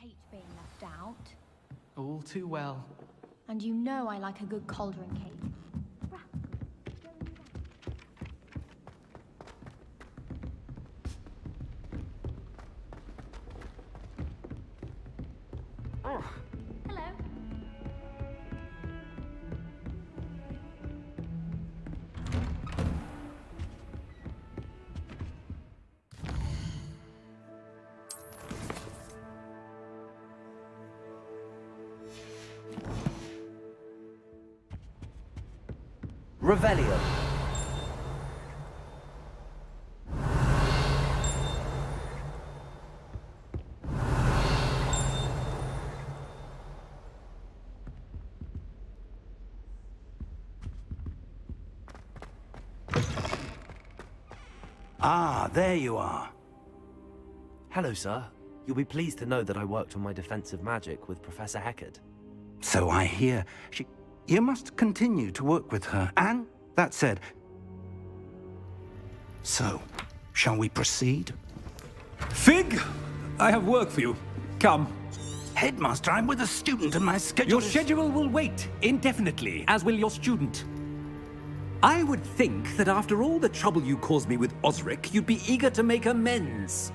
hate being left out. All too well. And you know I like a good cauldron cake. Oh. Hello. Revelio. Ah, there you are. Hello, sir. You'll be pleased to know that I worked on my defensive magic with Professor Heckard. So I hear. You must continue to work with her. And that said... So, shall we proceed? Fig! I have work for you. Come. Headmaster, I'm with a student and my schedule Your is- schedule will wait indefinitely, as will your student. I would think that after all the trouble you caused me with Osric, you'd be eager to make amends.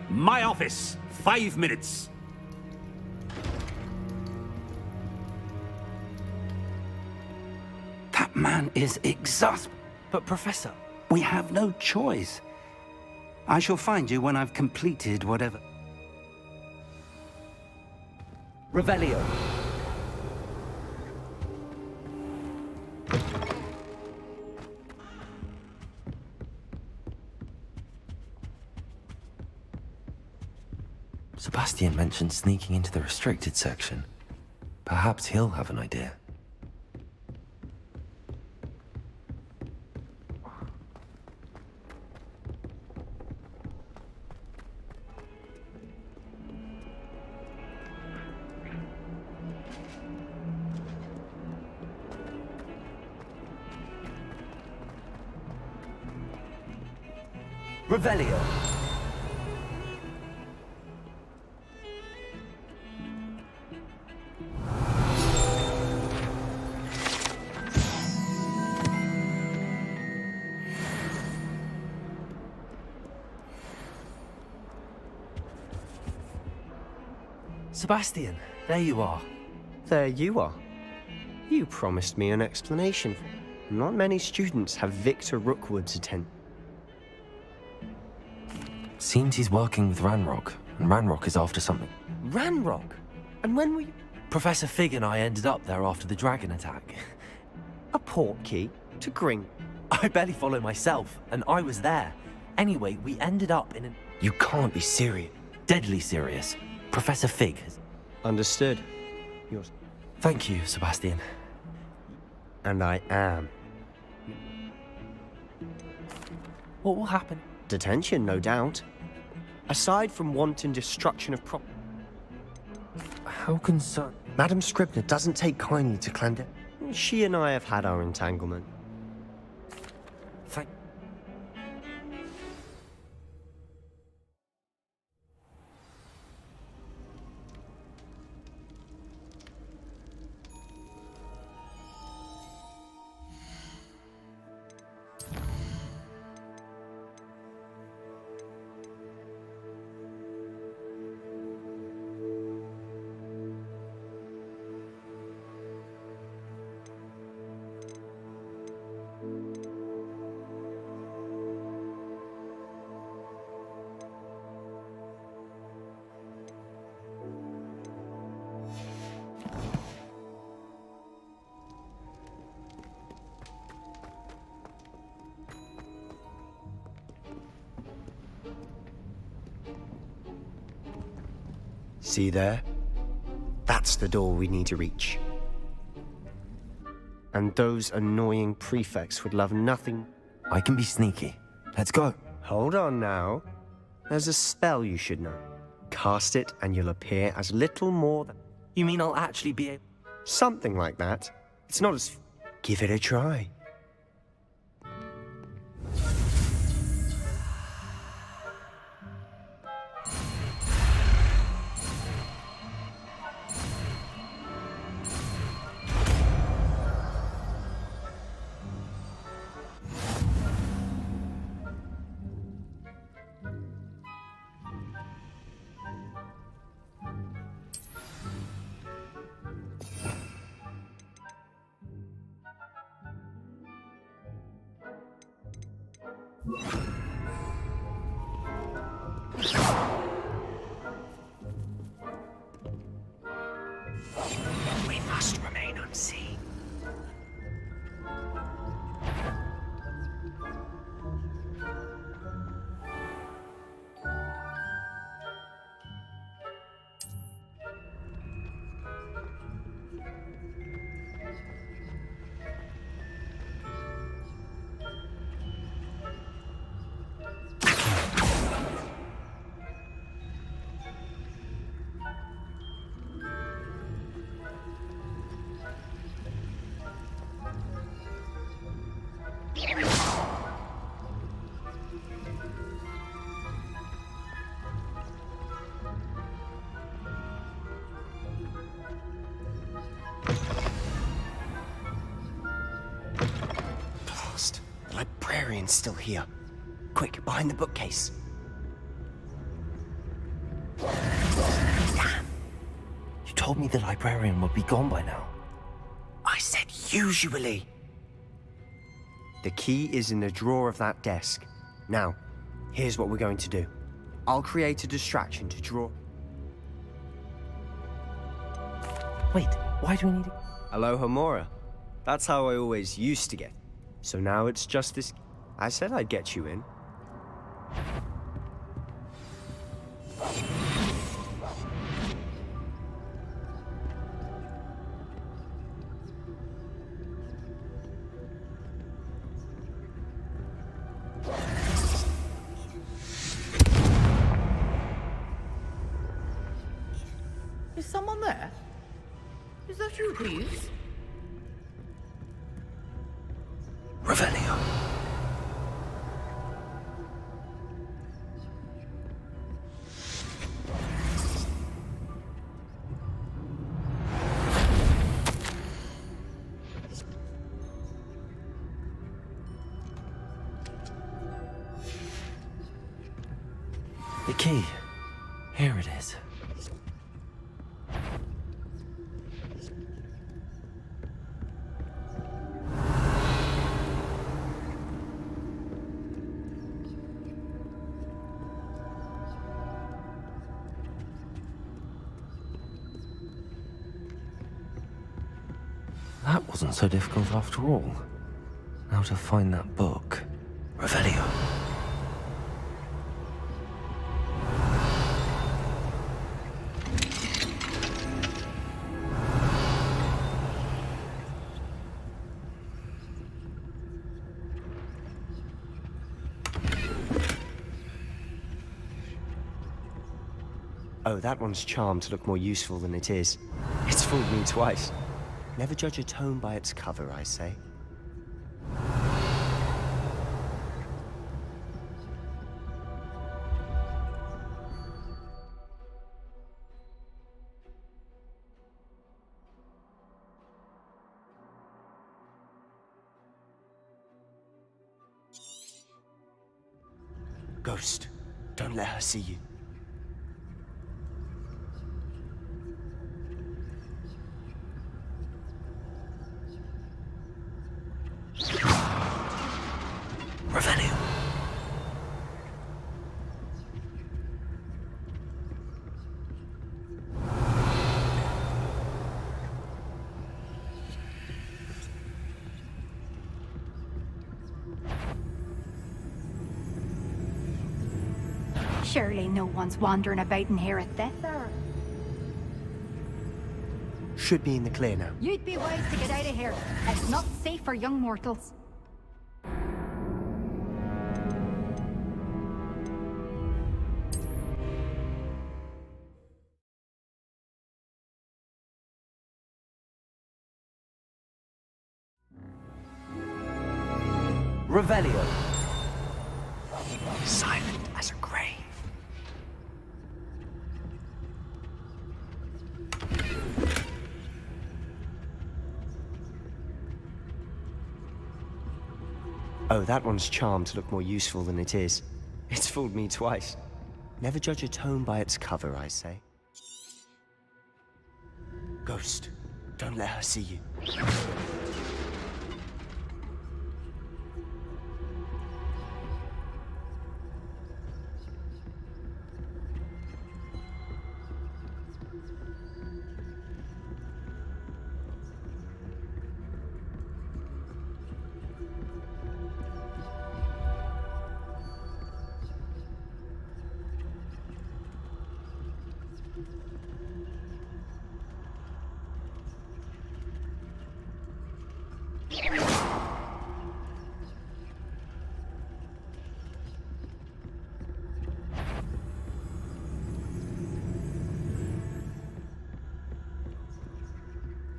My office, 5 minutes. That man is exhausted. But, Professor... We have no choice. I shall find you when I've completed whatever... Revelio. Sebastian mentioned sneaking into the restricted section. Perhaps he'll have an idea. Revelio. Sebastian, there you are. There you are. You promised me an explanation. Not many students have Victor Rookwood's attention. Seems he's working with Ranrock, and Ranrock is after something. Ranrock? And when were you... Professor Fig and I ended up there after the dragon attack. A portkey to Gring. I barely follow myself, and I was there. Anyway, we ended up in an... You can't be serious. Deadly serious. Professor Fig has... Understood. Yours. Thank you, Sebastian. And I am. What will happen? Detention, no doubt. Aside from wanton destruction of prop... How concerned... Madam Scribner doesn't take kindly to clandestine. She and I have had our entanglement. Thank... See there? That's the door we need to reach. And those annoying prefects would love nothing... I can be sneaky. Let's go. Hold on now. There's a spell you should know. Cast it and you'll appear as little more than... You mean I'll actually be able... Something like that. It's not as... Give it a try. must remain unseen. Blast. The librarian's still here. Quick, behind the bookcase. Damn. You told me the librarian would be gone by now. I said usually. The key is in the drawer of that desk. Now, here's what we're going to do. I'll create a distraction to draw... Wait, why do we need it? Hello, Homura. That's how I always used to get. So now it's just this... I said I'd get you in. Is someone there? Is that you, please? Revelio. The key. Here it is. That wasn't so difficult after all. Now to find that book. Revelio. Oh, that one's charmed to look more useful than it is. It's fooled me twice. Never judge a tome by its cover, I say. Ghost, don't let her see you. Revelio. Surely no one's wandering about in here at this hour. Should be in the clear now. You'd be wise to get out of here. It's not safe for young mortals. Revelio. Silent as a grave. Oh, that one's charmed to look more useful than it is. It's fooled me twice. Never judge a tome by its cover, I say. Ghost, don't let her see you.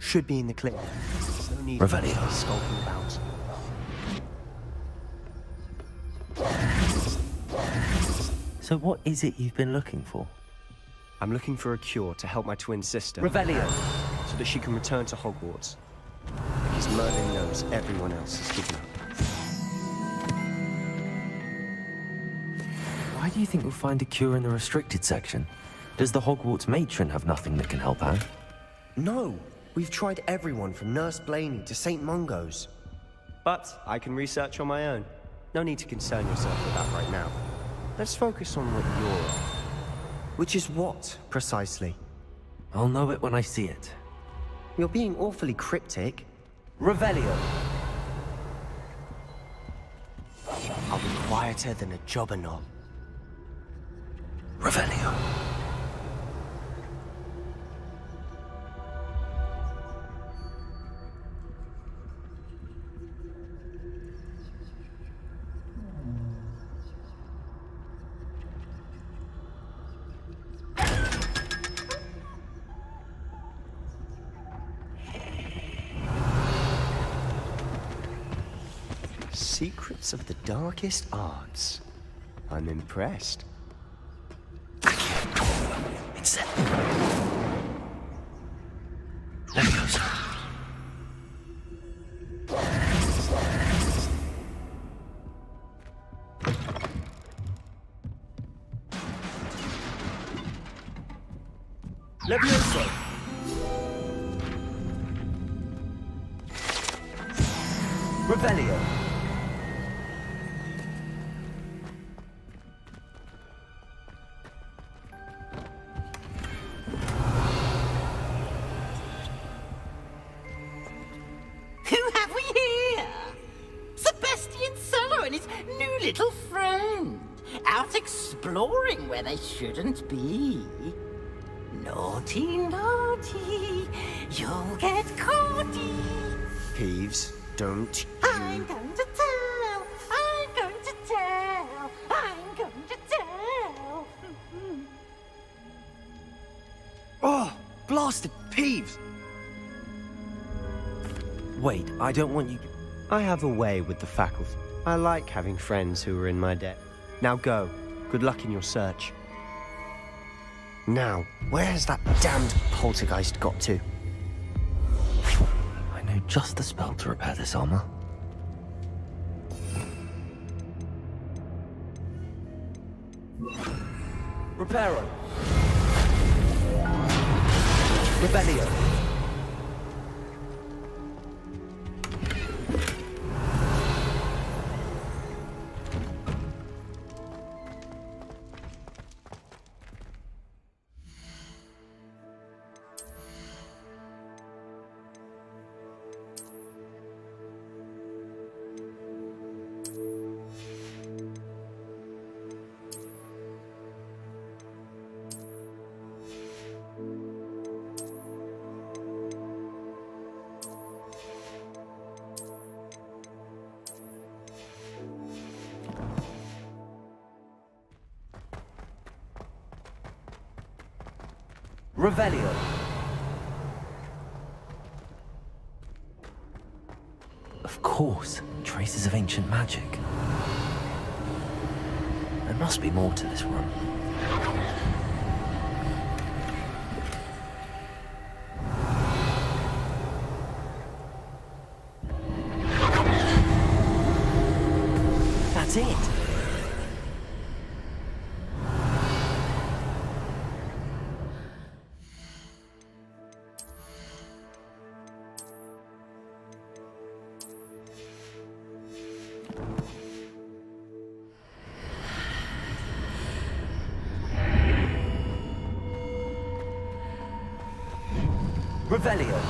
should be in the clear. No need Revelio. to be skulking about. So what is it you've been looking for? I'm looking for a cure to help my twin sister, Revelio. so that she can return to Hogwarts. Because Merlin knows everyone else has given up. Why do you think we'll find a cure in the restricted section? Does the Hogwarts matron have nothing that can help out? No, we've tried everyone from Nurse Blaney to St. Mungo's. But I can research on my own. No need to concern yourself with that right now. Let's focus on what you're on. Which is what, precisely? I'll know it when I see it. You're being awfully cryptic. Revelio. I'll be quieter than a jobberknoll. Revelio. Secrets of the darkest arts. I'm impressed. It's set. Leviosa. Leviosa. Revelio. Who have we here? Sebastian Solo and his new little friend. Out exploring where they shouldn't be. Naughty, naughty. You'll get caughty. Peeves, don't you... I'm going to tell. I'm going to tell. I'm going to tell. Oh, blasted Peeves! Wait, I don't want you... I have a way with the faculty. I like having friends who are in my debt. Now go. Good luck in your search. Now, where has that damned poltergeist got to? I know just the spell to repair this armor. Reparo. Revelio. Revelio. Of course, traces of ancient magic. There must be more to this room. That's it. Revelio.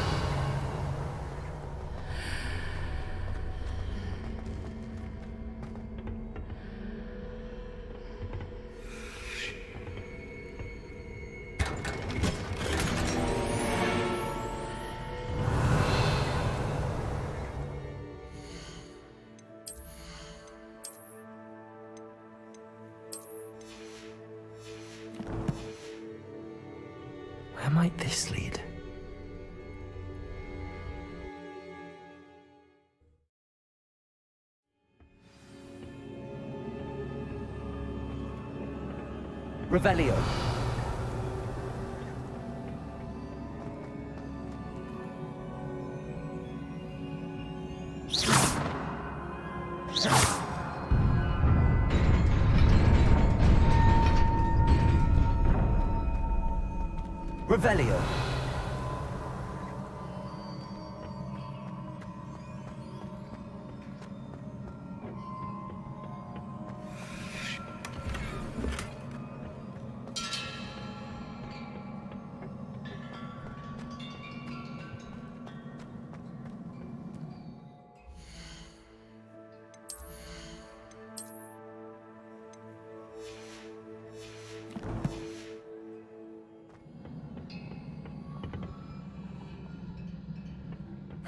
Where might this lead? Revelio. Revelio.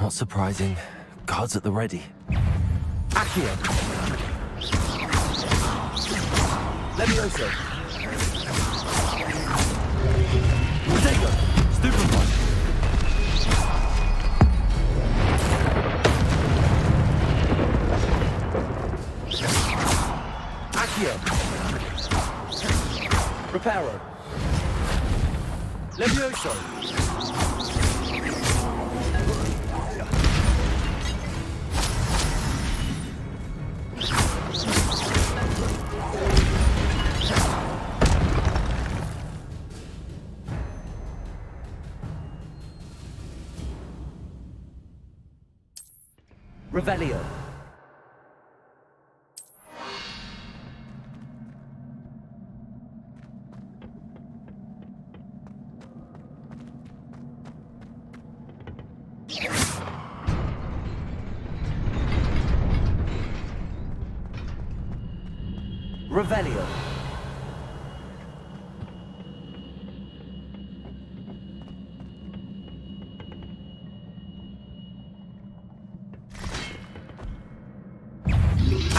Not surprising. Guards at the ready. Accio. Levioso. Protego. Stupefy. Accio. Reparo. Levioso. Revelio. Revelio.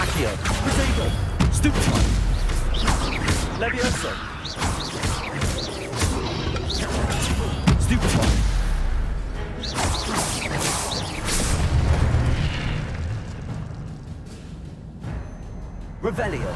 Accio. Protego. Stupefy. Levioso. Stupefy. Revelio.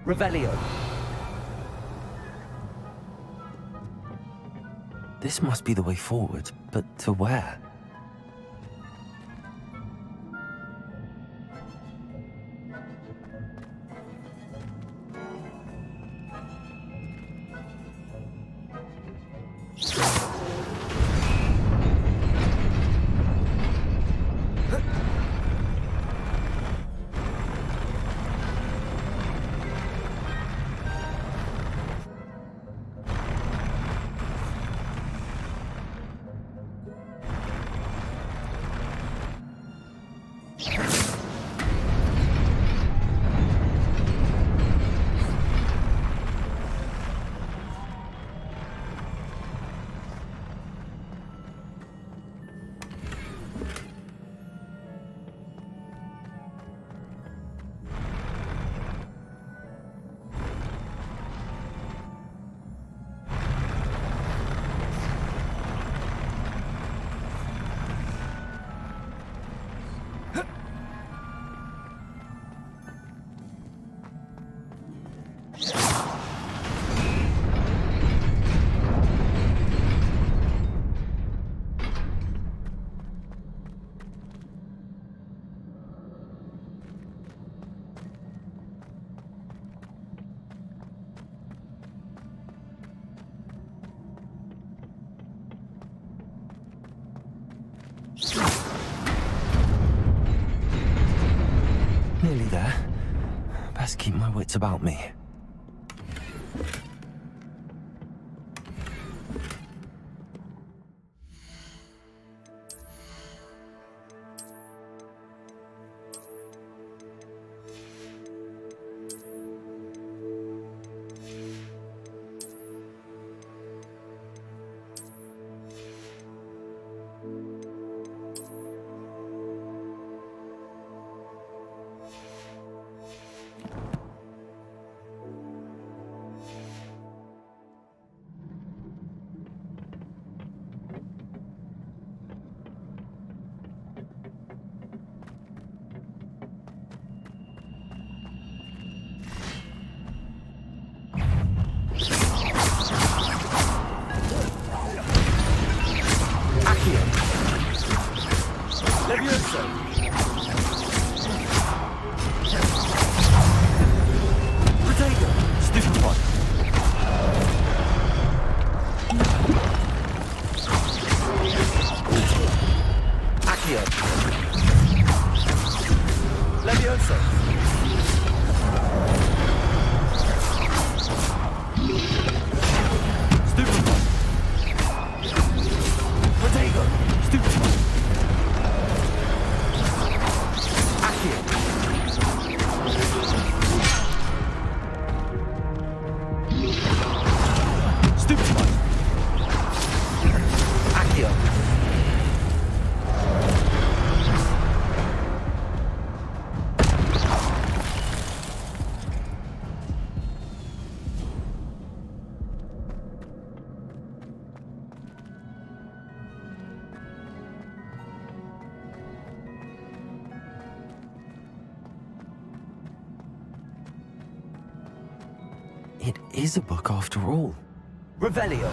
Revelio. This must be the way forward, but to where? nearly there. Best keep my wits about me. It is a book after all. Revelio.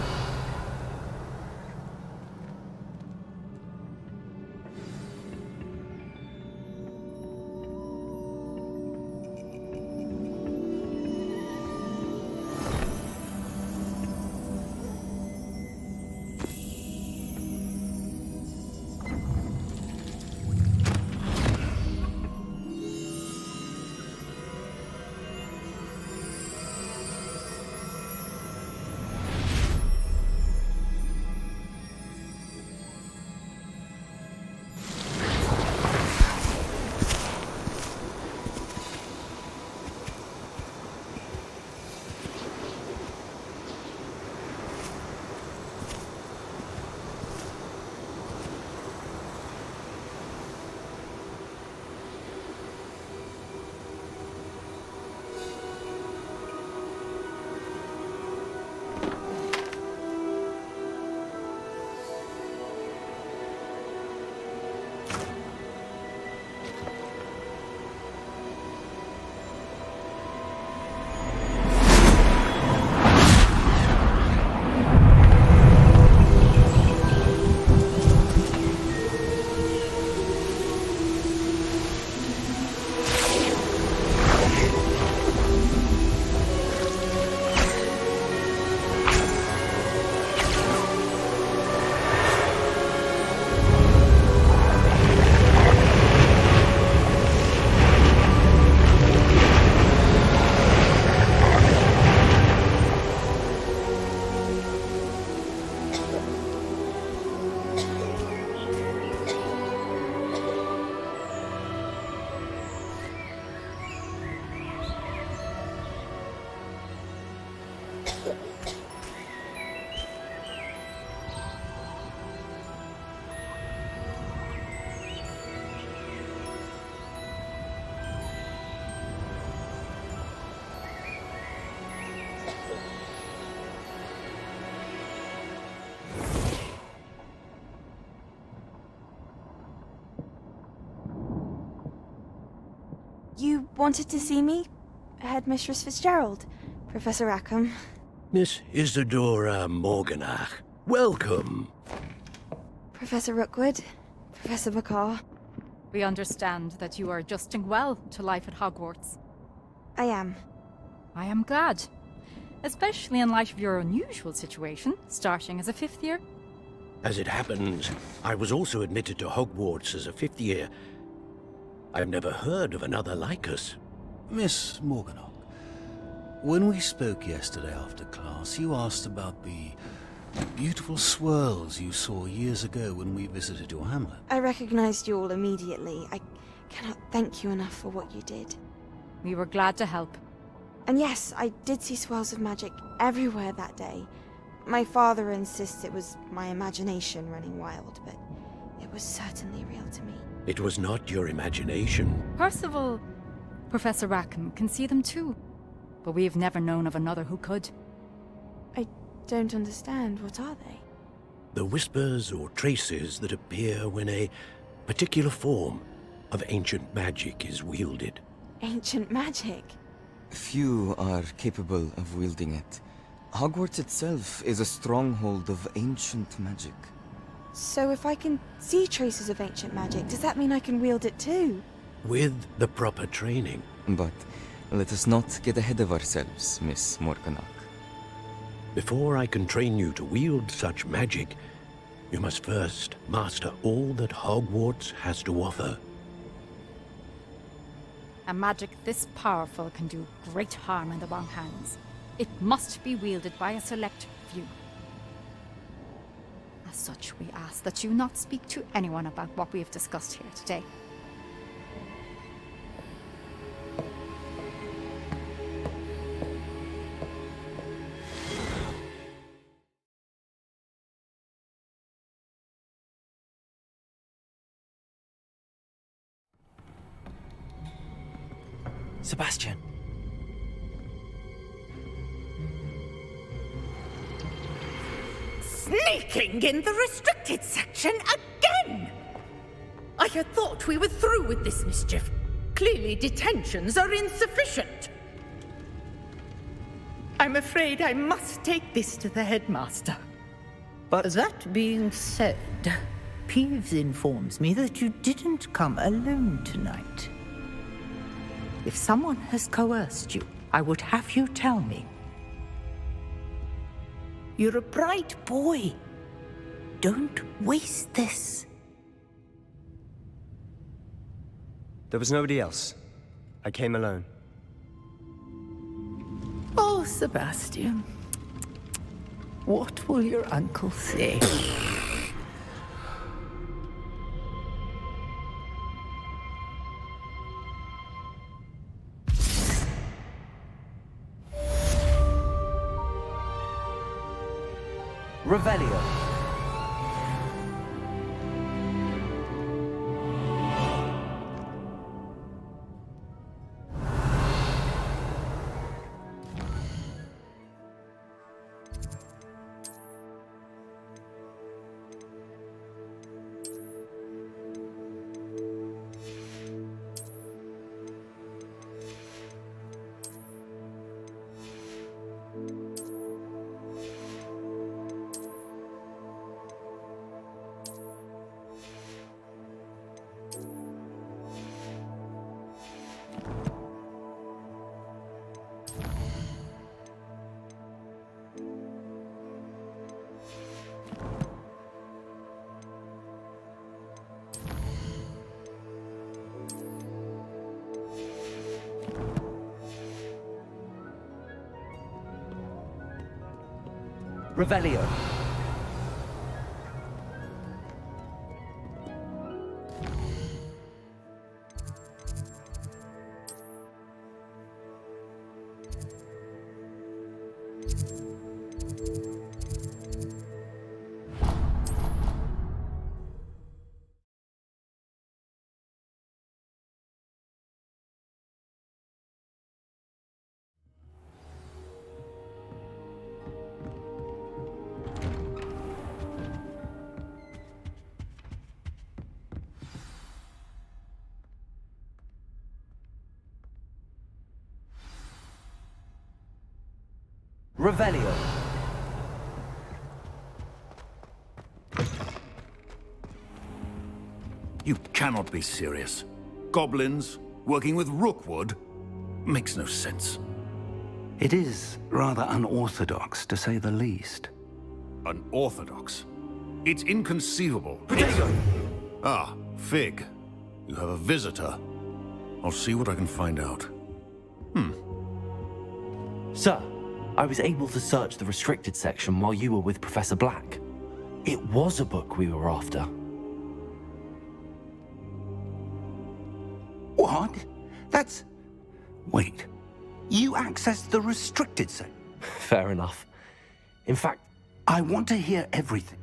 You wanted to see me? Headmistress Fitzgerald, Professor Rackham. Miss Isadora Morganach, welcome. Professor Rookwood, Professor Bacar. We understand that you are adjusting well to life at Hogwarts. I am. I am glad. Especially in light of your unusual situation, starting as a fifth year. As it happens, I was also admitted to Hogwarts as a fifth year. I've never heard of another like us. Miss Morganock, when we spoke yesterday after class, you asked about the beautiful swirls you saw years ago when we visited your hamlet. I recognized you all immediately. I cannot thank you enough for what you did. We were glad to help. And yes, I did see swirls of magic everywhere that day. My father insists it was my imagination running wild, but it was certainly real to me. It was not your imagination. Percival, Professor Rackham can see them too. But we've never known of another who could. I don't understand. What are they? The whispers or traces that appear when a particular form of ancient magic is wielded. Ancient magic? Few are capable of wielding it. Hogwarts itself is a stronghold of ancient magic. So if I can see traces of ancient magic, does that mean I can wield it too? With the proper training. But let us not get ahead of ourselves, Miss Morganock. Before I can train you to wield such magic, you must first master all that Hogwarts has to offer. A magic this powerful can do great harm in the wrong hands. It must be wielded by a select few. As such, we ask that you not speak to anyone about what we have discussed here today. Sebastian. Sneaking in the restricted section again! I had thought we were through with this mischief. Clearly detentions are insufficient. I'm afraid I must take this to the headmaster. But that being said, Peeves informs me that you didn't come alone tonight. If someone has coerced you, I would have you tell me. You're a bright boy. Don't waste this. there was nobody else. I came alone. Oh, Sebastian. What will your uncle say? Revelio. Revelio. Revelio. You cannot be serious. Goblins working with Rookwood makes no sense. It is rather unorthodox, to say the least. Unorthodox? It's inconceivable. Ah, Fig. You have a visitor. I'll see what I can find out. Sir, I was able to search the restricted section while you were with Professor Black. It was a book we were after. What? That's... Wait. You accessed the restricted section? Fair enough. In fact, I want to hear everything.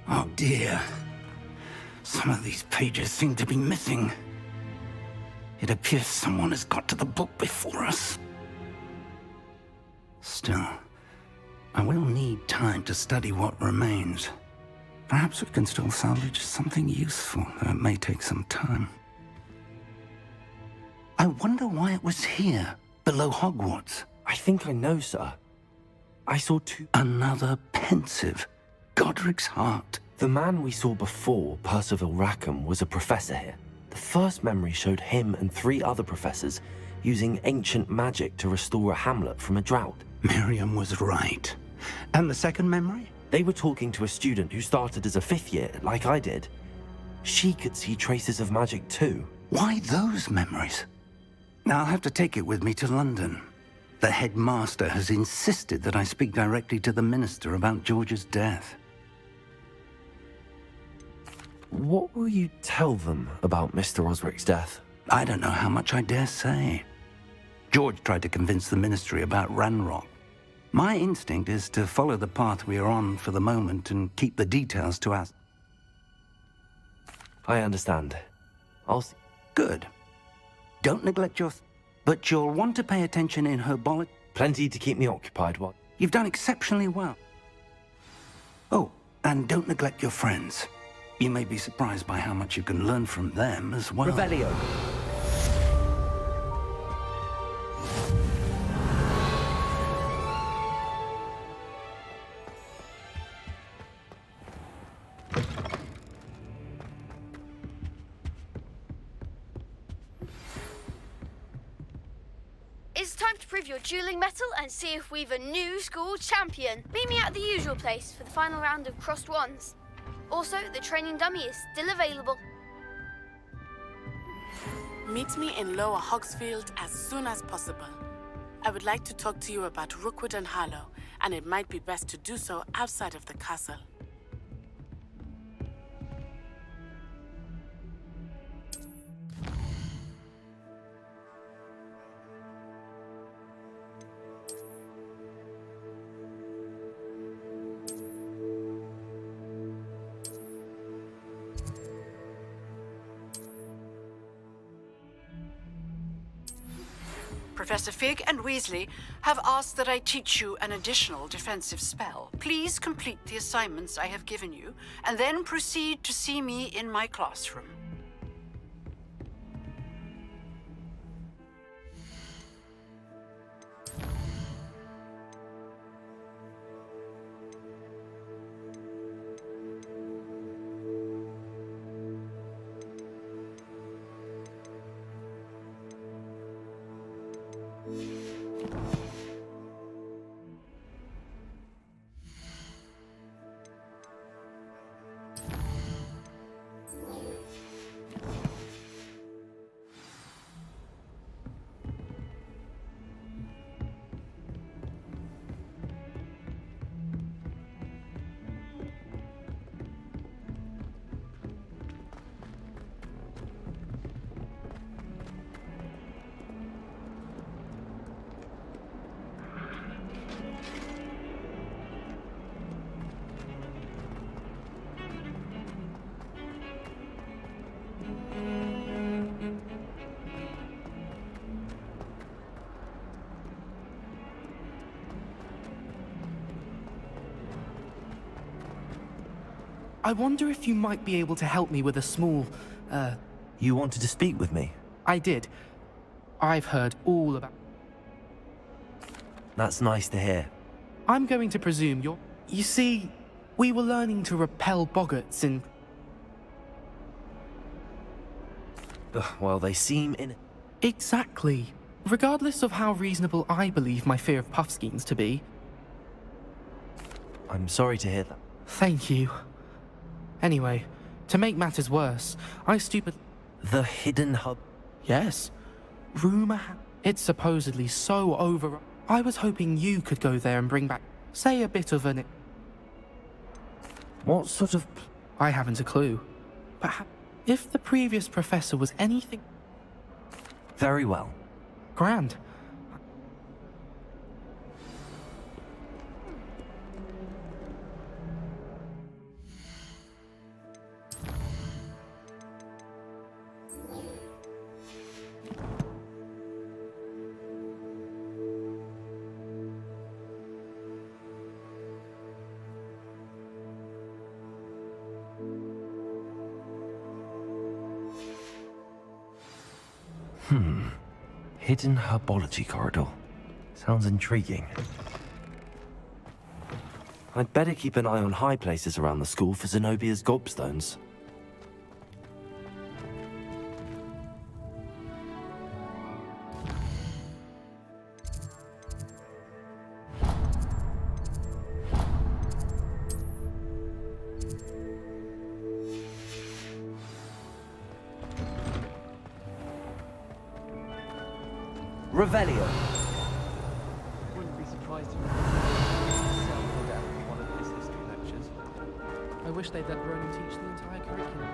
Oh dear. Some of these pages seem to be missing. It appears someone has got to the book before us. Still, I will need time to study what remains. Perhaps we can still salvage something useful, though it may take some time. I wonder why it was here, below Hogwarts. I think I know, sir. I saw two... Another pensive. Godric's heart. The man we saw before, Percival Rackham, was a professor here. The first memory showed him and 3 other professors using ancient magic to restore a hamlet from a drought. Miriam was right. And the second memory? They were talking to a student who started as a 5th year, like I did. She could see traces of magic too. Why those memories? Now I'll have to take it with me to London. The headmaster has insisted that I speak directly to the minister about George's death. What will you tell them about Mr. Osric's death? I don't know how much I dare say. George tried to convince the ministry about Ranrock. My instinct is to follow the path we are on for the moment and keep the details to us. I understand. I'll see. Good. Don't neglect your... But you'll want to pay attention in herbology. Plenty to keep me occupied, what? You've done exceptionally well. Oh, and don't neglect your friends. You may be surprised by how much you can learn from them as well. Revelio. It's time to prove your dueling mettle and see if we've a new school champion. Meet me at the usual place for the final round of crossed wands. Also, the training dummy is still available. Meet me in Lower Hogsfield as soon as possible. I would like to talk to you about Rookwood and Harlow, and it might be best to do so outside of the castle. Professor Fig and Weasley have asked that I teach you an additional defensive spell. Please complete the assignments I have given you, and then proceed to see me in my classroom. I wonder if you might be able to help me with a small, You wanted to speak with me? I did. I've heard all about... That's nice to hear. I'm going to presume you're... You see, we were learning to repel boggarts in... Well, they seem in... Exactly. regardless of how reasonable I believe my fear of Puffskeins to be. I'm sorry to hear that. Thank you. Anyway, to make matters worse, The hidden hub? Yes. It's supposedly so over... I was hoping you could go there and bring back, say, a bit of an... What sort of... I haven't a clue. But if the previous professor was anything... Very well. Grand. Hidden herbology corridor. Sounds intriguing. I'd better keep an eye on high places around the school for Zenobia's gobstones. Revelio. Wouldn't be surprised if self-put out one of his history lectures. I wish they'd let Ronan teach the entire curriculum.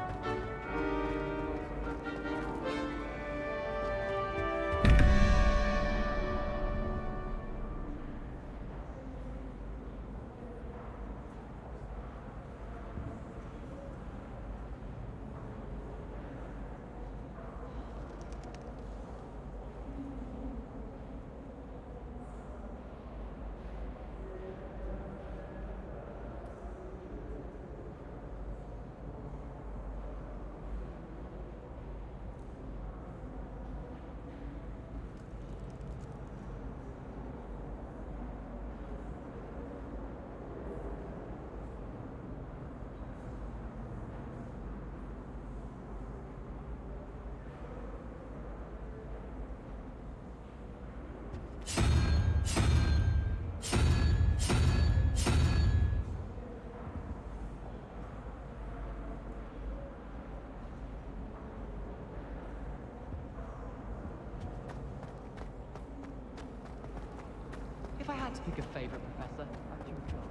If I had to pick a favorite professor, I'd choose John.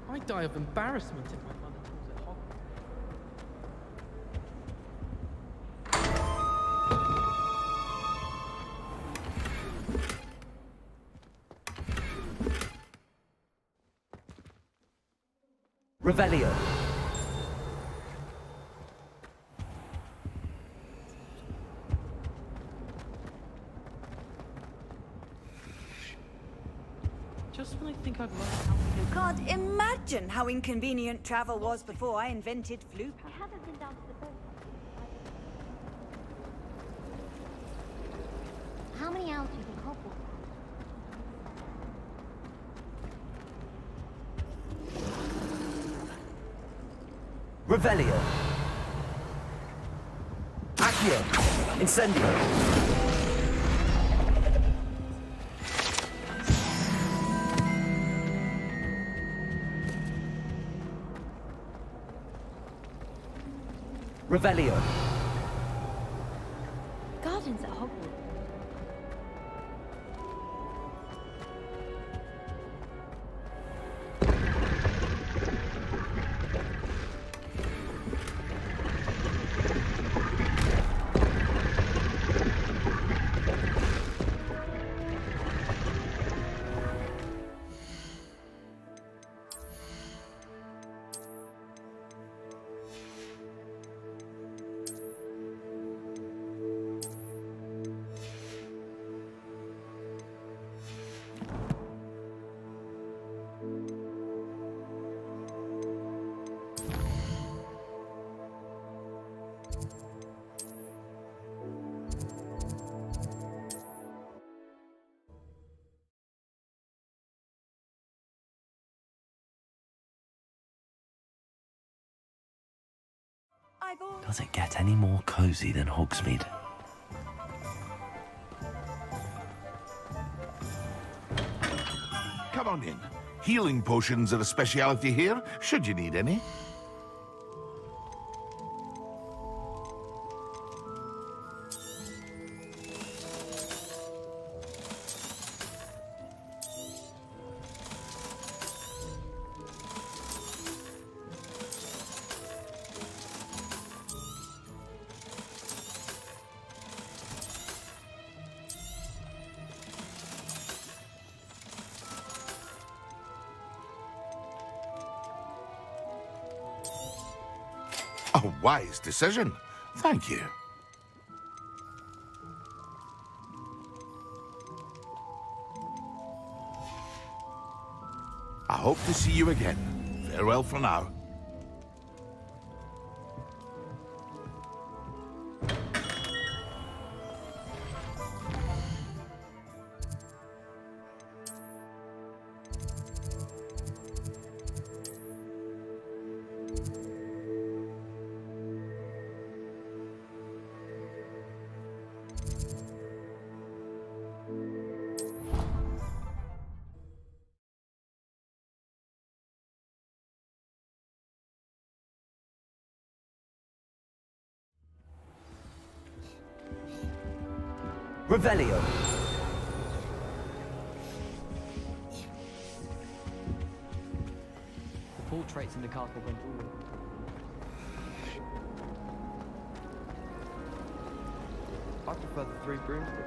I'd die of embarrassment if my mother taught at Hogwarts. Revelio. Just when I think I've learned how to... You can't imagine how inconvenient travel was before I invented flu. I haven't been down to the boat. How many hours do you think Hogwarts has? Revelio. Accio. Incendio. Revelio. Gardens at Hogwarts. Does it get any more cozy than Hogsmeade? Come on in. Healing potions are a speciality here, should you need any. A wise decision. Thank you. I hope to see you again. Farewell for now. Revelio. The portraits in the castle went all. I prefer the three broomsticks.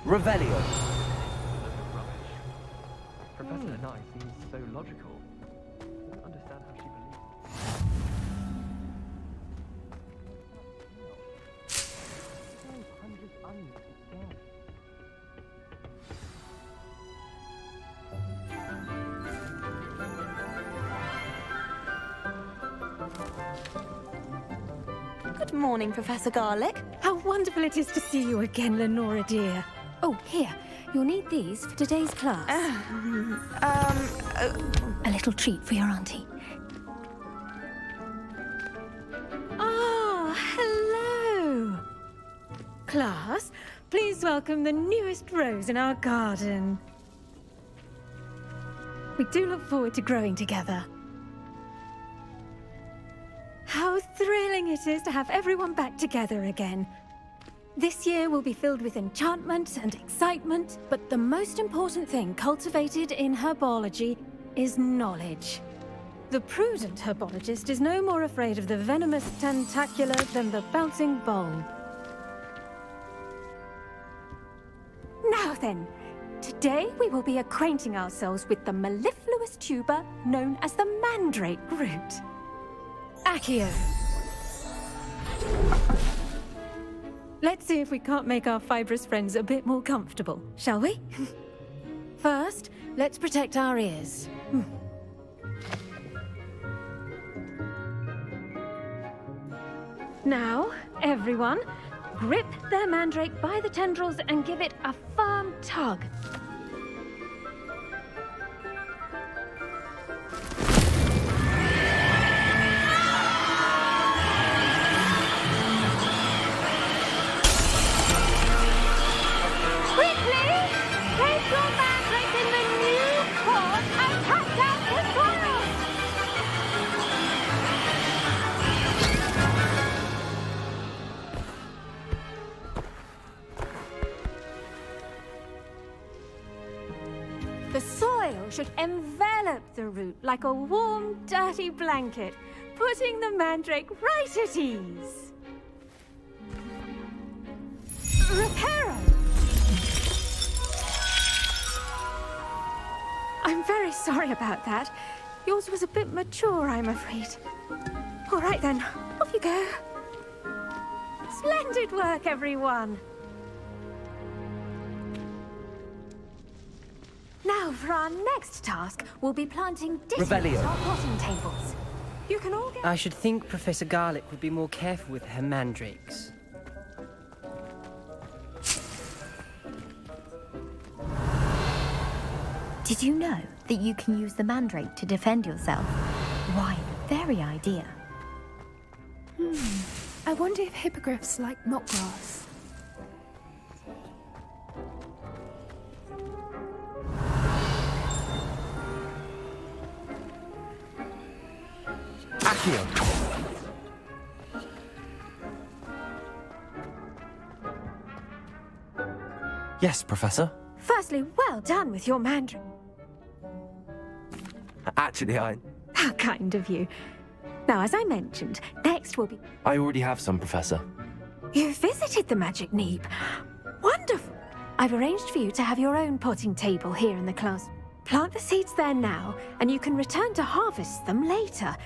Revelio. Professor Nye seems so logical. I don't understand how she believes. Good morning, Professor Garlick. How wonderful it is to see you again, Lenora dear. Oh, here. You'll need these for today's class. A little treat for your auntie. Ah, hello. Class, please welcome the newest rose in our garden. We do look forward to growing together. How thrilling it is to have everyone back together again. This year will be filled with enchantment and excitement, but the most important thing cultivated in herbology is knowledge. The prudent herbologist is no more afraid of the venomous tentacula than the bouncing bulb. Now then, today we will be acquainting ourselves with the mellifluous tuber known as the mandrake root. Accio. Let's see if we can't make our fibrous friends a bit more comfortable, shall we? First, let's protect our ears. Now, everyone, grip their mandrake by the tendrils and give it a firm tug. The soil should envelop the root like a warm, dirty blanket, putting the mandrake right at ease. Reparo! I'm very sorry about that. Yours was a bit mature, I'm afraid. All right then, off you go. Splendid work, everyone. Now, for our next task, we'll be planting ditties Revelio. on potting tables. You can all get... I should think Professor Garlick would be more careful with her mandrakes. Did you know that you can use the mandrake to defend yourself? Why, the very idea. I wonder if hippogriffs like knotgrass. Accio! Yes, Professor? Firstly, well done with your mandrake. Actually, How kind of you. Now, as I mentioned, next will be... I already have some, Professor. You visited the Magic Neep. Wonderful. I've arranged for you to have your own potting table here in the class. Plant the seeds there now, and you can return to harvest them later.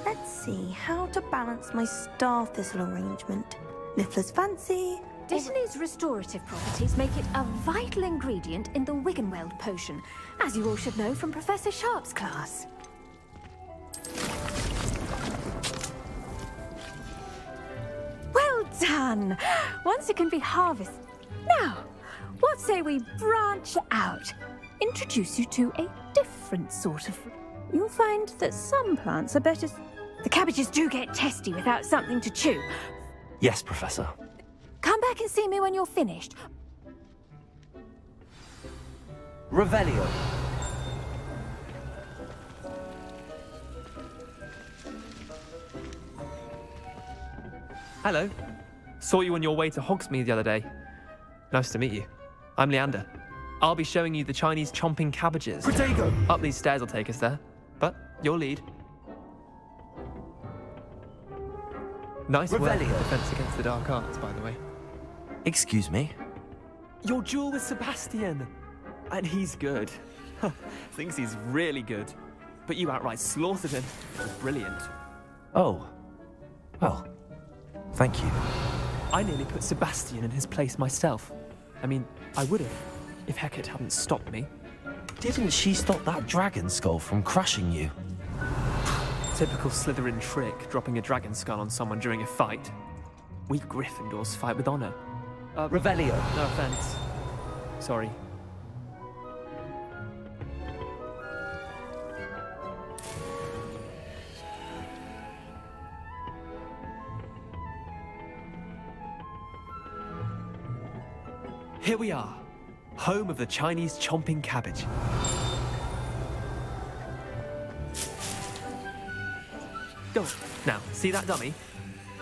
Let's see how to balance my star thistle arrangement. Niffler's fancy. Dittany's restorative properties make it a vital ingredient in the Wiggenweld potion, as you all should know from Professor Sharp's class. Well done! Once it can be harvested. Now, what say we branch out? Introduce you to a different sort of... You'll find that some plants are better... The cabbages do get testy without something to chew. Yes, Professor. Come back and see me when you're finished. Revelio. Hello. Saw you on your way to Hogsmeade the other day. Nice to meet you. I'm Leander. I'll be showing you the Chinese chomping cabbages. Protego! Up these stairs will take us there. But your lead. Nice work, defense against the dark arts, by the way. Excuse me? Your duel with Sebastian! And he's good. Thinks he's really good. But you outright slaughtered him. It was brilliant. Oh. Well, thank you. I nearly put Sebastian in his place myself. I mean, I would have, if Hecate hadn't stopped me. Didn't she stop that dragon skull from crushing you? Typical Slytherin trick, dropping a dragon skull on someone during a fight. We Gryffindors fight with honor. Revelio. No offense. Sorry. Here we are, home of the Chinese chomping cabbage. Go on. Now, see that dummy?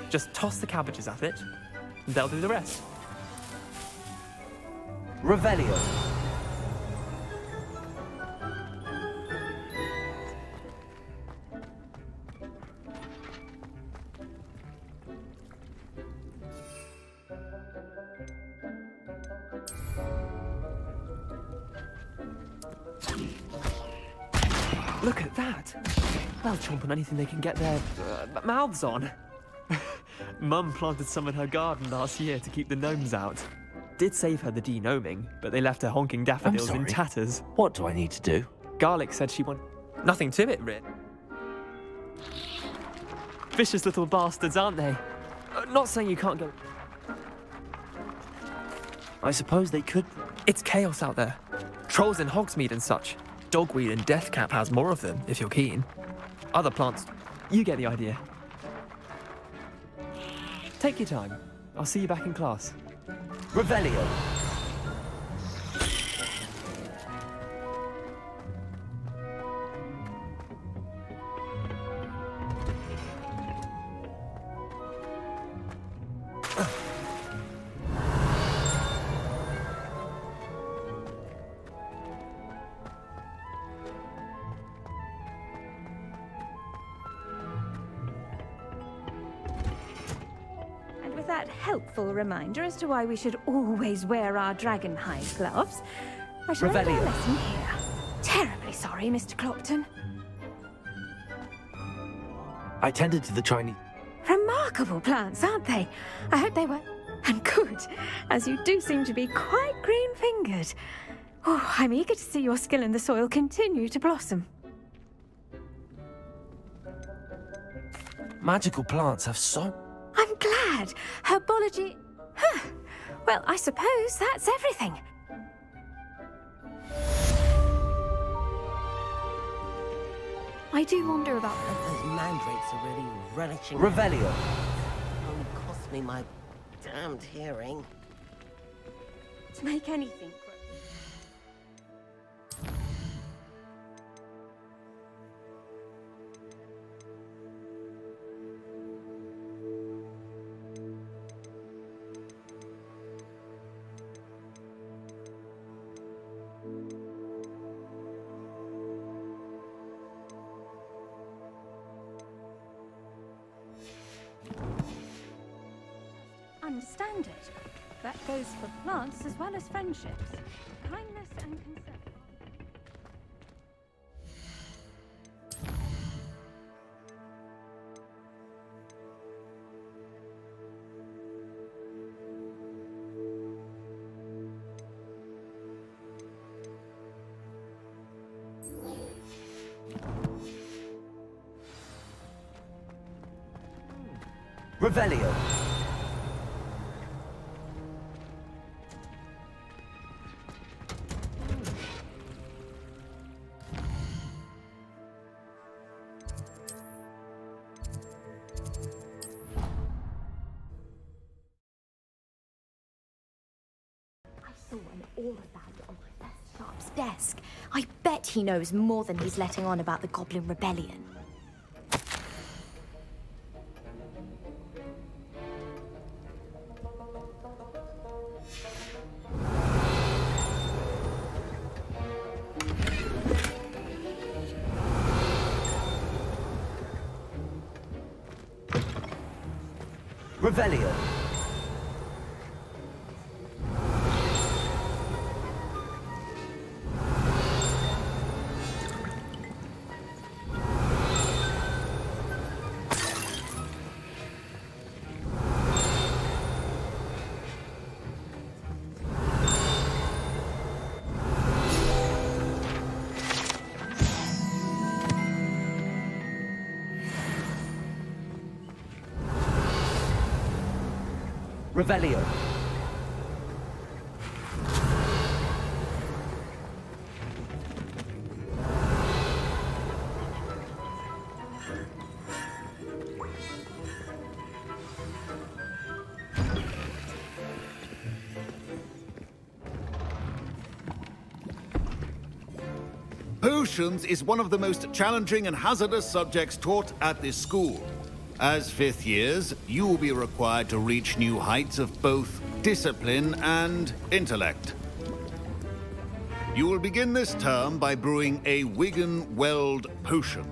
Just toss the cabbages at it, and they'll do the rest. Revelio. Look at that! They'll chomp on anything they can get their mouths on. Mum planted some in her garden last year to keep the gnomes out. Did save her the de-gnoming, but they left her honking daffodils in tatters. What do I need to do? Garlic said she wanted... Nothing to it, Rit. Vicious little bastards, aren't they? Not saying you can't go... I suppose they could... It's chaos out there. Trolls in Hogsmeade and such. Dogweed and Deathcap has more of them, if you're keen. Other plants... You get the idea. Take your time. I'll see you back in class. Revelio. That helpful reminder as to why we should always wear our dragon hide gloves, I shall end our lesson here. Terribly sorry, Mr. Clopton. I tended to the Chinese... Remarkable plants, aren't they? I hope they were... And good, as you do seem to be quite green-fingered. Oh, I'm eager to see your skill in the soil continue to blossom. Magical plants have so... I'm glad. Herbology... Huh. Well, I suppose that's everything. I do wonder about... Those mandrakes are really relishing... Revelio. Only cost me my damned hearing. To make anything grow. Understand it. That goes for plants as well as friendships. Kindness and concern. Revelio. All of that on Professor Sharp's desk. I bet he knows more than he's letting on about the Goblin Rebellion. Revelio. Revelio. Potions is one of the most challenging and hazardous subjects taught at this school. As fifth years, you will be required to reach new heights of both discipline and intellect. You will begin this term by brewing a Wigan-Weld potion.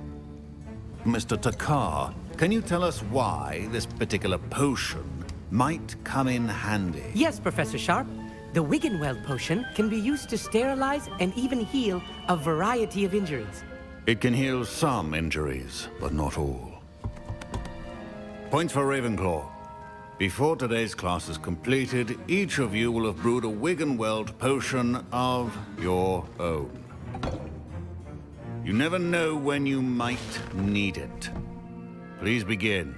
Mr. Takar, can you tell us why this particular potion might come in handy? Yes, Professor Sharp. The Wigan-Weld potion can be used to sterilize and even heal a variety of injuries. It can heal some injuries, but not all. Points for Ravenclaw. Before today's class is completed, each of you will have brewed a Wigan-Weld potion of your own. You never know when you might need it. Please begin.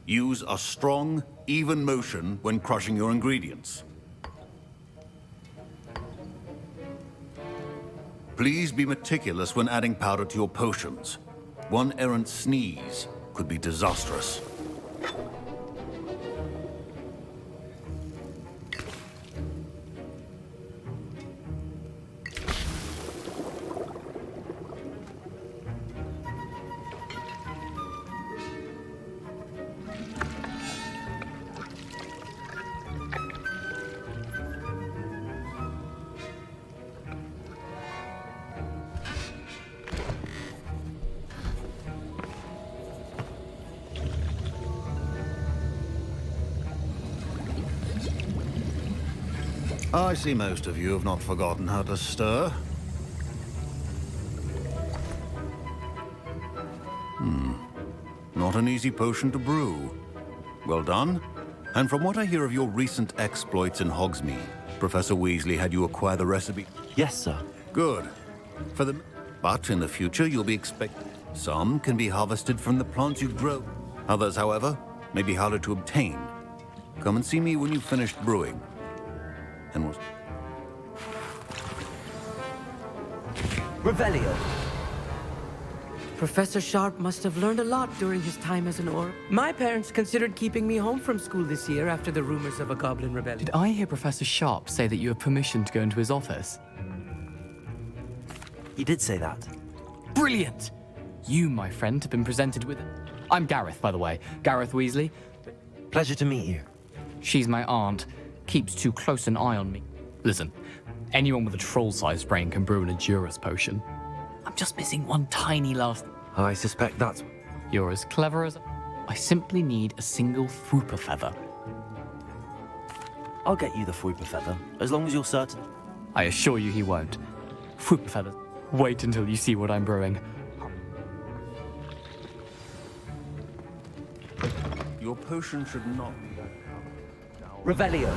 Use a strong, even motion when crushing your ingredients. Please be meticulous when adding powder to your potions. One errant sneeze could be disastrous. I see most of you have not forgotten how to stir. Not an easy potion to brew. Well done. And from what I hear of your recent exploits in Hogsmeade, Professor Weasley had you acquire the recipe? Yes, sir. Good. But in the future, you'll be expected. Some can be harvested from the plants you grow. Others, however, may be harder to obtain. Come and see me when you've finished brewing. And we'll... Revelio. Professor Sharp must have learned a lot during his time as an Auror. My parents considered keeping me home from school this year after the rumors of a goblin rebellion. Did I hear Professor Sharp say that you have permission to go into his office? He did say that. Brilliant! You, my friend, have been presented with... I'm Gareth, by the way. Gareth Weasley. Pleasure to meet you. She's my aunt. Keeps too close an eye on me. Listen, anyone with a troll-sized brain can brew an Edurus potion. I'm just missing one tiny last... I suspect that's... You're as clever as... I simply need a single Fwooper feather. I'll get you the Fwooper feather, as long as you're certain. I assure you he won't. Fwooper feathers. Wait until you see what I'm brewing. Your potion should not be... Revelio.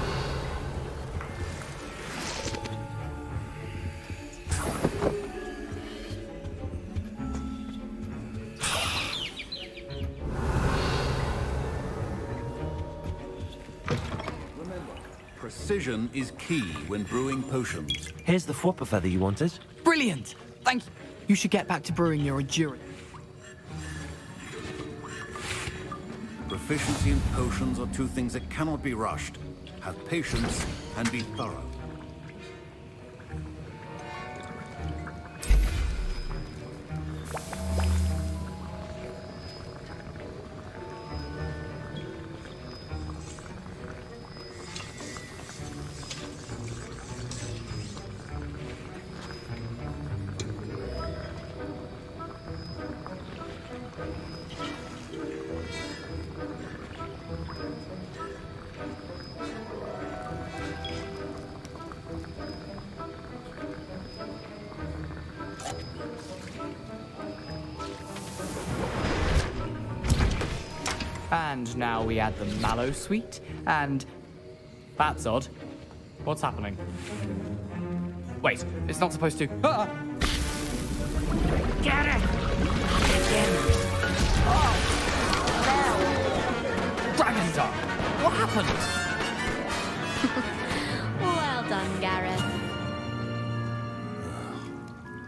Precision is key when brewing potions. Here's the Fwooper feather you wanted. Brilliant! Thank you. You should get back to brewing your Edurus. Proficiency in potions are two things that cannot be rushed. Have patience and be thorough. And now we add the mallow sweet, and... That's odd. What's happening? Wait, it's not supposed to... Ah! Get it! Dragon Dog! What happened? Well done, Gareth.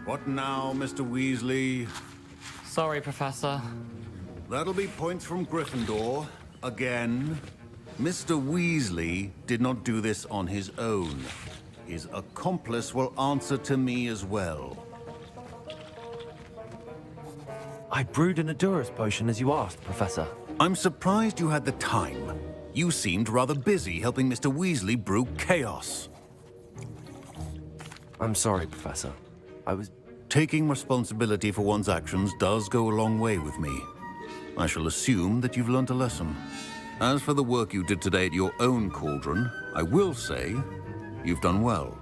What now, Mr. Weasley? Sorry, Professor. That'll be points from Gryffindor. Again. Mr. Weasley did not do this on his own. His accomplice will answer to me as well. I brewed an Edurus potion as you asked, Professor. I'm surprised you had the time. You seemed rather busy helping Mr. Weasley brew chaos. I'm sorry, Professor. I was... Taking responsibility for one's actions does go a long way with me. I shall assume that you've learnt a lesson. As for the work you did today at your own cauldron, I will say you've done well.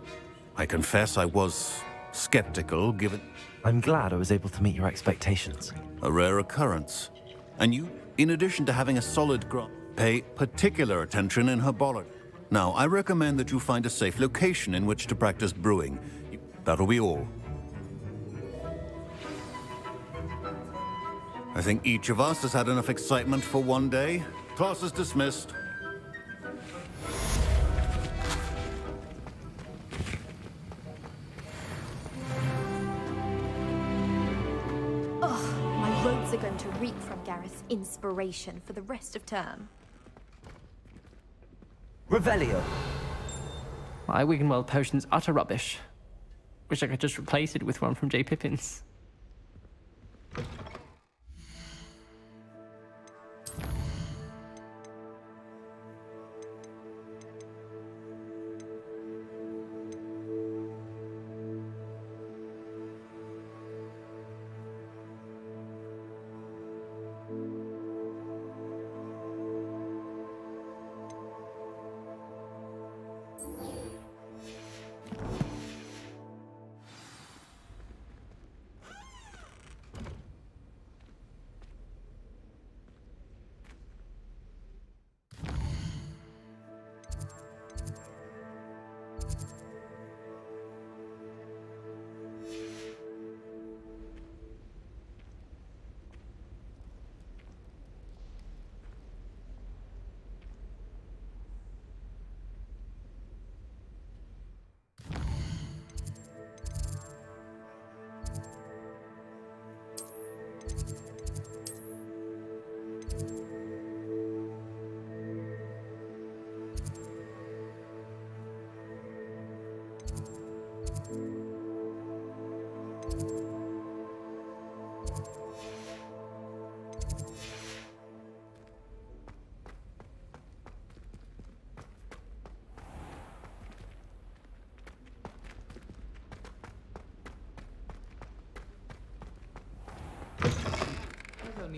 I confess I was skeptical, given... I'm glad I was able to meet your expectations. A rare occurrence. And you, in addition to having a solid grasp, pay particular attention in herbology. Now, I recommend that you find a safe location in which to practice brewing. That'll be all. I think each of us has had enough excitement for one day. Class is dismissed. Ugh, my robes are going to reek from Gareth's inspiration for the rest of term. Revelio. My Wiggenweld potion's utter rubbish. Wish I could just replace it with one from J. Pippin's.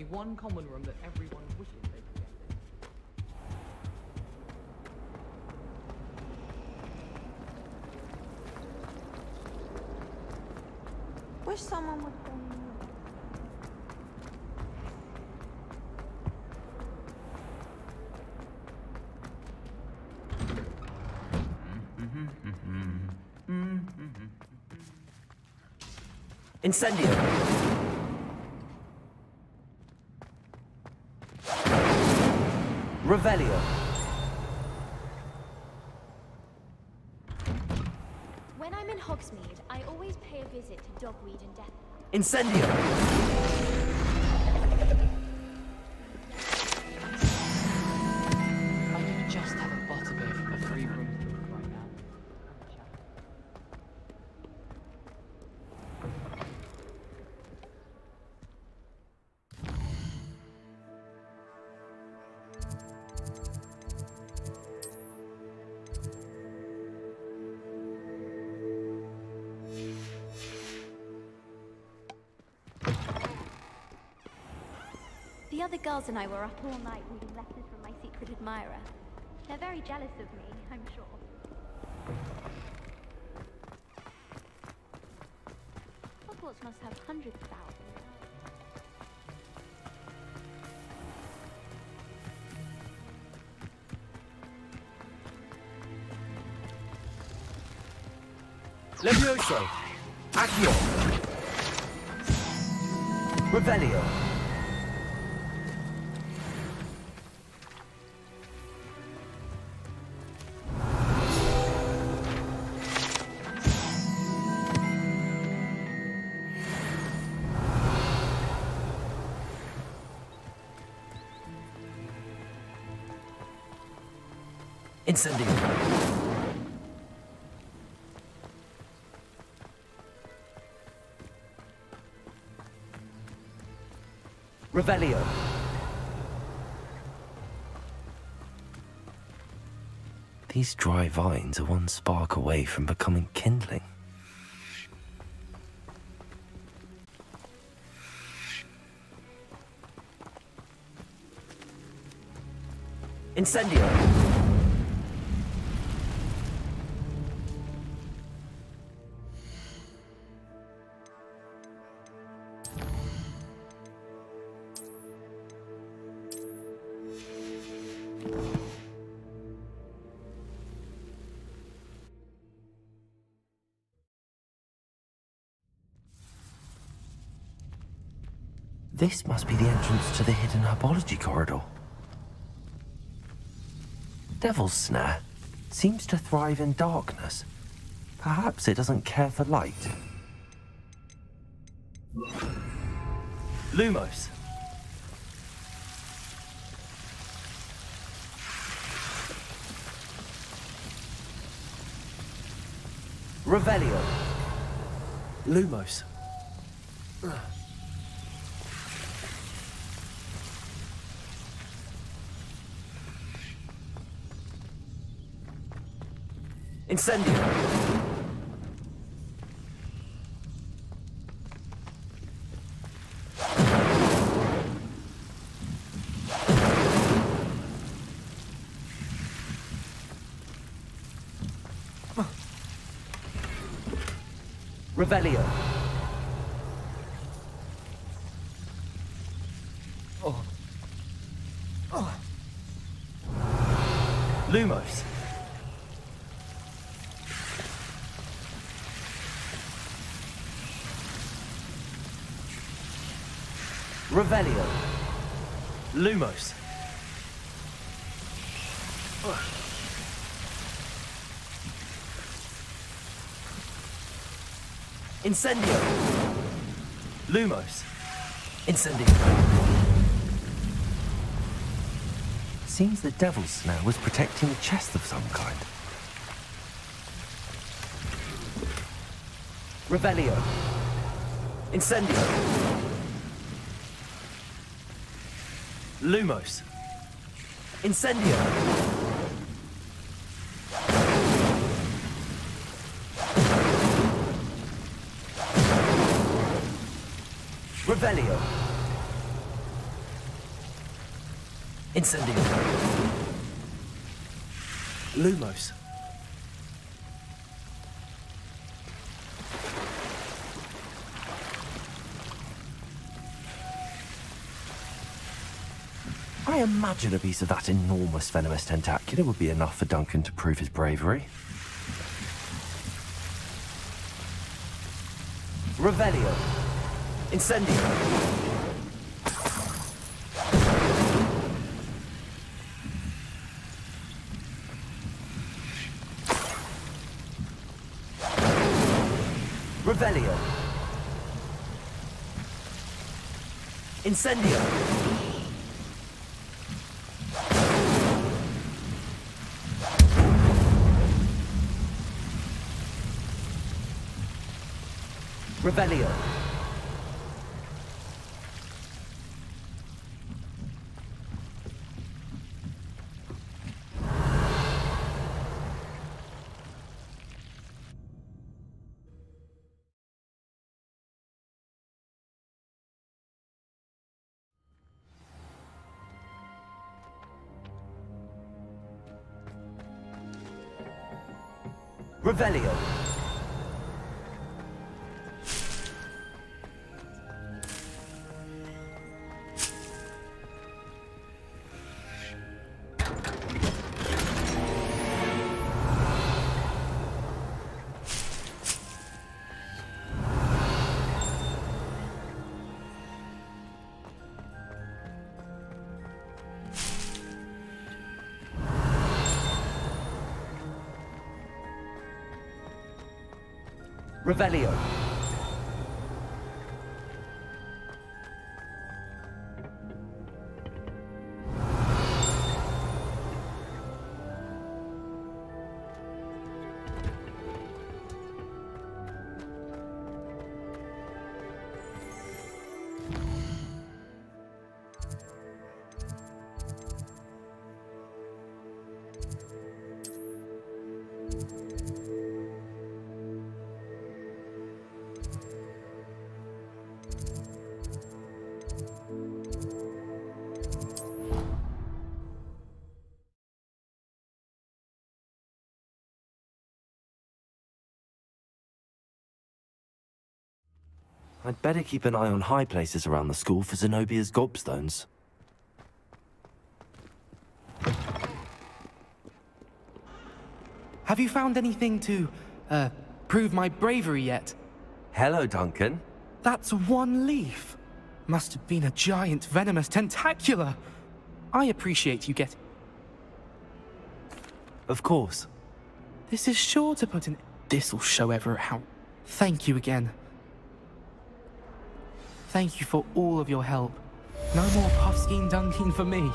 only one common room that everyone wishes they could get in. Wish someone would call me. Incendio! Revelio! When I'm in Hogsmeade, I always pay a visit to Dogweed and Death. Incendio! I could just have a butterbeer from the free room right now. The other girls and I were up all night reading letters from my secret admirer. They're very jealous of me, I'm sure. Hogwarts must have hundreds of thousands. Levioso! Accio! Revelio! Incendio! Revelio! These dry vines are one spark away from becoming kindling. Incendio! This must be the entrance to the hidden herbology corridor. Devil's Snare seems to thrive in darkness. Perhaps it doesn't care for light. Lumos. Revelio. Lumos. Incendio! Revelio! Oh. Oh. Lumos! Revelio. Lumos. Incendio. Lumos. Incendio. Seems the Devil's Snare was protecting a chest of some kind. Revelio. Incendio. Lumos. Incendio. Revelio. Incendio. Lumos. I imagine a piece of that enormous venomous tentacular would be enough for Duncan to prove his bravery. Revelio. Incendio. Revelio. Incendio. Revelio. Revelio. Revelio. I'd better keep an eye on high places around the school for Zenobia's gobstones. Have you found anything to, prove my bravery yet? Hello, Duncan. That's one leaf. Must have been a giant venomous tentacula. I appreciate you getting... Of course. This is sure to put an... This'll show Everett how... Thank you again. Thank you for all of your help. No more Puffskein dunking for me.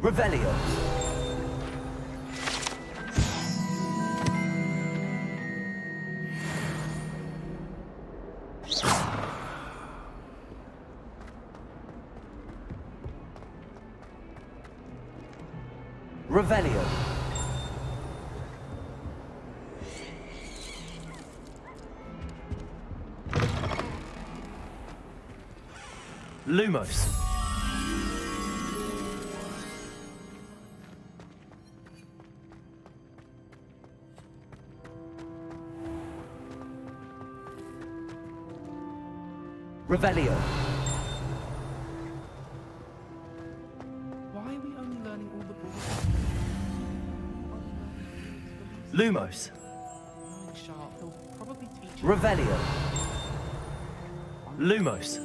Revelio. Revelio. Lumos. Revelio. Why are we only learning all the balls? Lumos. Sharp, he'll probably teach Revelio. Lumos.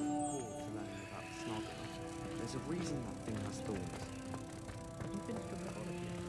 There's a reason that thing has thorns. Have you finished with that already?